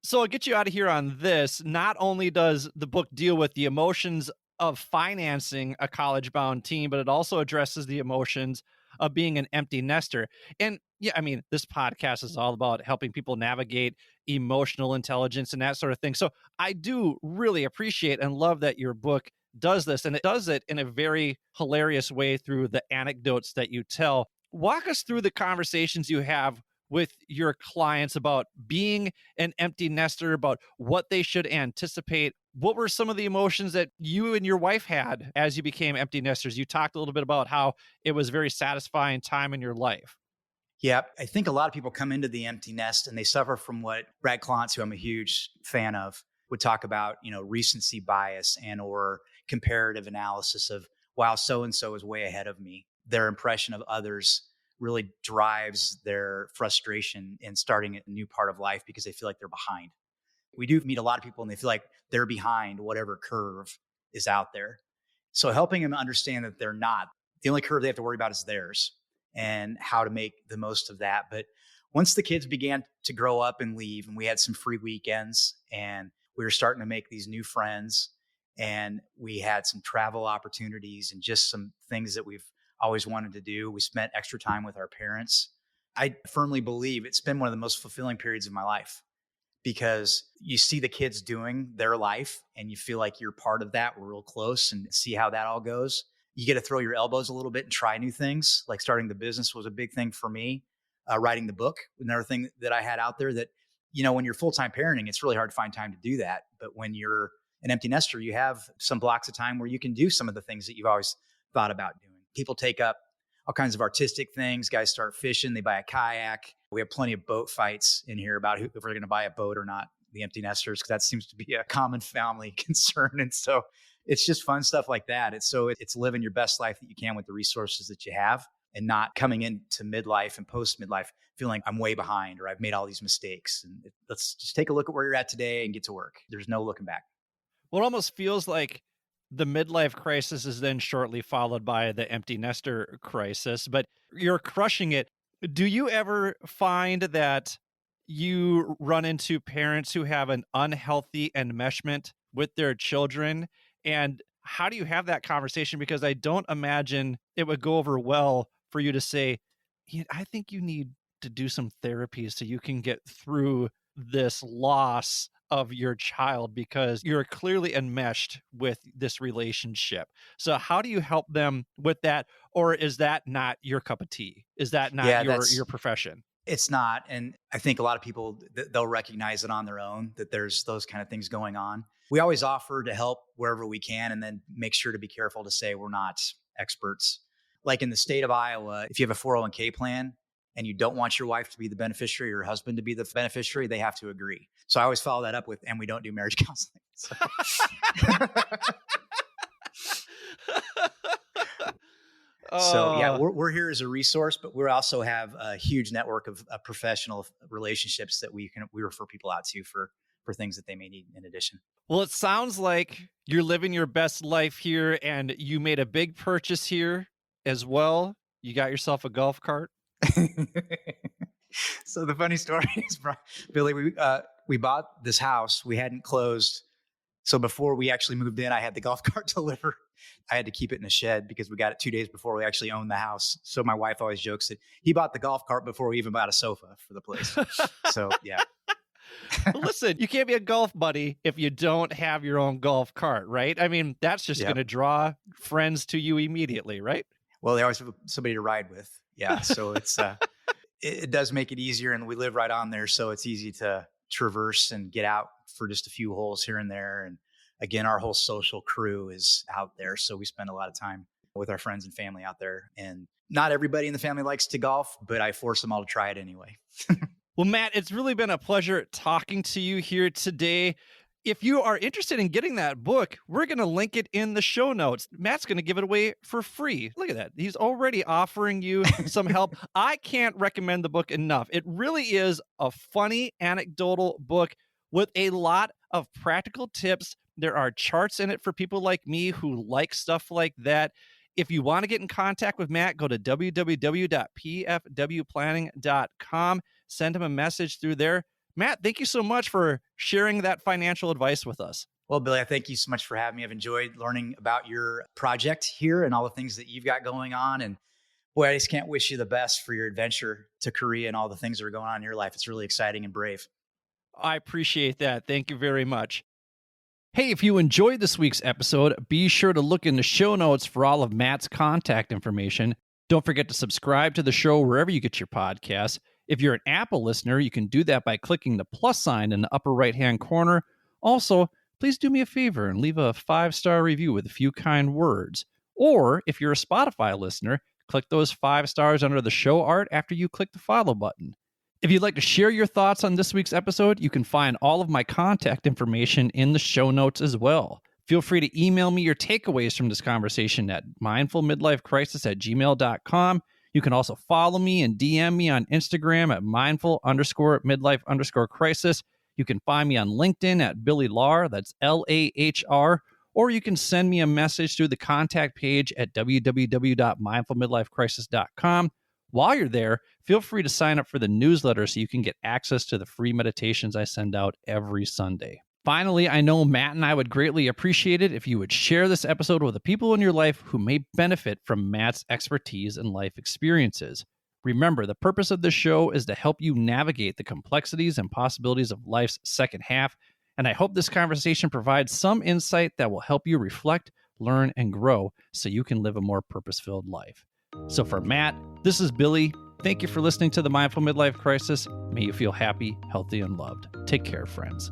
So I'll get you out of here on this. Not only does the book deal with the emotions of financing a college-bound teen, but it also addresses the emotions of being an empty nester. And yeah, I mean, this podcast is all about helping people navigate emotional intelligence and that sort of thing. So I do really appreciate and love that your book does this, and it does it in a very hilarious way through the anecdotes that you tell. Walk us through the conversations you have with your clients about being an empty nester, about what they should anticipate. What were some of the emotions that you and your wife had as you became empty nesters? You talked a little bit about how it was a very satisfying time in your life. Yeah, I think a lot of people come into the empty nest and they suffer from what Brad Klontz, who I'm a huge fan of, would talk about, recency bias and or comparative analysis of, wow, so-and-so is way ahead of me. Their impression of others really drives their frustration in starting a new part of life because they feel like they're behind. We do meet a lot of people and they feel like they're behind whatever curve is out there. So helping them understand that they're not. The only curve they have to worry about is theirs and how to make the most of that. But once the kids began to grow up and leave, and we had some free weekends and we were starting to make these new friends and we had some travel opportunities and just some things that we've always wanted to do. We spent extra time with our parents. I firmly believe it's been one of the most fulfilling periods of my life because you see the kids doing their life and you feel like you're part of that. We're real close and see how that all goes. You get to throw your elbows a little bit and try new things. Like starting the business was a big thing for me. Writing the book, another thing that I had out there that, when you're full-time parenting, it's really hard to find time to do that. But when you're an empty nester, you have some blocks of time where you can do some of the things that you've always thought about doing. People take up all kinds of artistic things. Guys start fishing. They buy a kayak. We have plenty of boat fights in here about if we're going to buy a boat or not, the empty nesters, because that seems to be a common family concern. And so it's just fun stuff like that. It's living your best life that you can with the resources that you have and not coming into midlife and post midlife feeling I'm way behind or I've made all these mistakes. And let's just take a look at where you're at today and get to work. There's no looking back. Well, it almost feels like the midlife crisis is then shortly followed by the empty nester crisis, but you're crushing it. Do you ever find that you run into parents who have an unhealthy enmeshment with their children? And how do you have that conversation? Because I don't imagine it would go over well for you to say, I think you need to do some therapy so you can get through this loss of your child because you're clearly enmeshed with this relationship. So how do you help them with that? Or is that not your cup of tea? Is that not your profession? It's not. And I think a lot of people, they'll recognize it on their own that there's those kind of things going on. We always offer to help wherever we can, and then make sure to be careful to say we're not experts. Like in the state of Iowa, if you have a 401k plan and you don't want your wife to be the beneficiary or your husband to be the beneficiary, they have to agree. So I always follow that up with, and we don't do marriage counseling. So. So yeah, we're here as a resource, but we also have a huge network of professional relationships that we refer people out to for things that they may need in addition. Well, it sounds like you're living your best life here, and you made a big purchase here as well. You got yourself a golf cart. So the funny story is, Billy, we bought this house. We hadn't closed. So before we actually moved in, I had the golf cart delivered. I had to keep it in a shed because we got it 2 days before we actually owned the house. So my wife always jokes that he bought the golf cart before we even bought a sofa for the place. So yeah. Listen, you can't be a golf buddy if you don't have your own golf cart, right? I mean, that's just going to draw friends to you immediately, right? Well, they always have somebody to ride with. Yeah. So it's it does make it easier, and we live right on there. So it's easy to traverse and get out for just a few holes here and there. And again, our whole social crew is out there. So we spend a lot of time with our friends and family out there. And not everybody in the family likes to golf, but I force them all to try it anyway. Well, Matt, it's really been a pleasure talking to you here today. If you are interested in getting that book, we're going to link it in the show notes. Matt's going to give it away for free. Look at that. He's already offering you some help. I can't recommend the book enough. It really is a funny, anecdotal book with a lot of practical tips. There are charts in it for people like me who like stuff like that. If you want to get in contact with Matt, go to www.pfwplanning.com. Send him a message through there. Matt, thank you so much for sharing that financial advice with us. Well, Billy, I thank you so much for having me. I've enjoyed learning about your project here and all the things that you've got going on. And boy, I just can't wish you the best for your adventure to Korea and all the things that are going on in your life. It's really exciting and brave. I appreciate that. Thank you very much. Hey, if you enjoyed this week's episode, be sure to look in the show notes for all of Matt's contact information. Don't forget to subscribe to the show wherever you get your podcasts. If you're an Apple listener, you can do that by clicking the plus sign in the upper right-hand corner. Also, please do me a favor and leave a 5-star review with a few kind words. Or if you're a Spotify listener, click those 5 stars under the show art after you click the follow button. If you'd like to share your thoughts on this week's episode, you can find all of my contact information in the show notes as well. Feel free to email me your takeaways from this conversation at mindfulmidlifecrisis@gmail.com. You can also follow me and DM me on Instagram at mindful_midlife_crisis. You can find me on LinkedIn at Billy Lahr, that's Lahr, or you can send me a message through the contact page at www.mindfulmidlifecrisis.com. While you're there, feel free to sign up for the newsletter so you can get access to the free meditations I send out every Sunday. Finally, I know Matt and I would greatly appreciate it if you would share this episode with the people in your life who may benefit from Matt's expertise and life experiences. Remember, the purpose of this show is to help you navigate the complexities and possibilities of life's second half, and I hope this conversation provides some insight that will help you reflect, learn, and grow so you can live a more purpose-filled life. So for Matt, this is Billy. Thank you for listening to the Mindful Midlife Crisis. May you feel happy, healthy, and loved. Take care, friends.